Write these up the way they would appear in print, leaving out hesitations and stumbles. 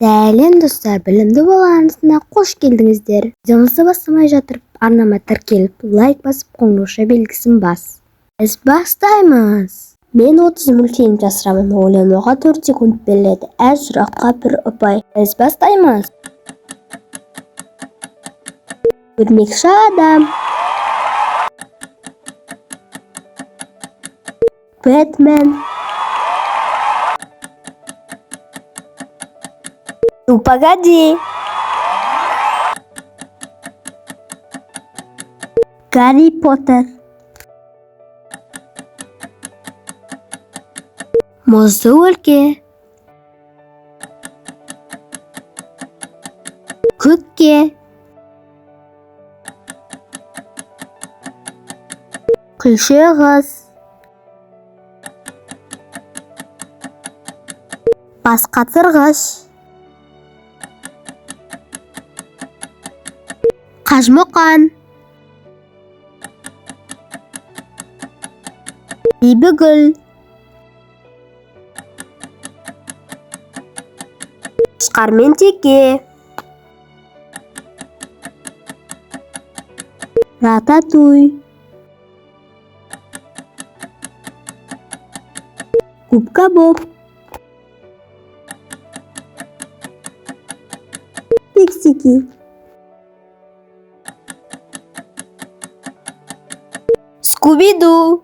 Сәлем достар, білімді болғанысына қош келдіңіздер. Видеомызды бастамай жатырып, арнама тіркеліп, лайк басып, қоңырауша белгісін бас. Біз бастаймыз. Мен 30 мультфильм жасырамын, ойлануға 4 секунд беріледі. Әр сұраққа бір ұпай. Біз бастаймыз. Өрмекші адам. Бэтмен. Ну погоди. Гарри Поттер. Мұзды өлке. Көкке. Күйші қыз. Бас қатырғыш. Қажмұқан. Бибігүл. Қошқар мен теке. Рататуй. Губка Боб. Фиксики. Скуби-ду.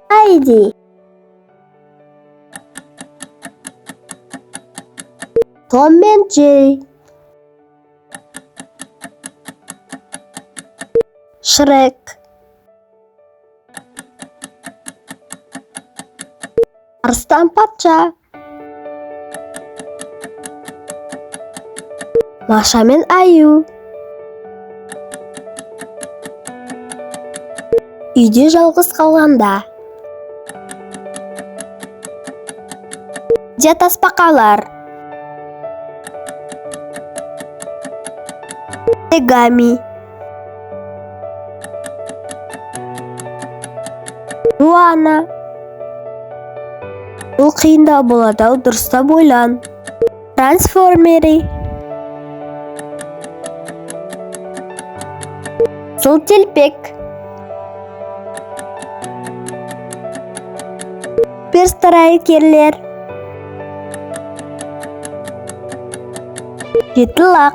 Хайди. Том мен Джерри. Шрек. Арыстан патша. Маша мен Аю. Үйде жалғыз қалғанда. Тасбақалар. Оригами. Руана. Бұл қиындау болады, дұрыстап ойлан. Трансформери. Сылтелпек. Перстрайкерлер. Жетілақ.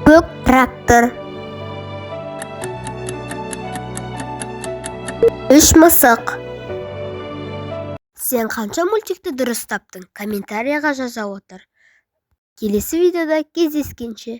Көк трактор. Үш мысық. Сен қанша мультикті дұрыс таптың? Комментарияға жаза отыр. Келесі видеода кездескенше.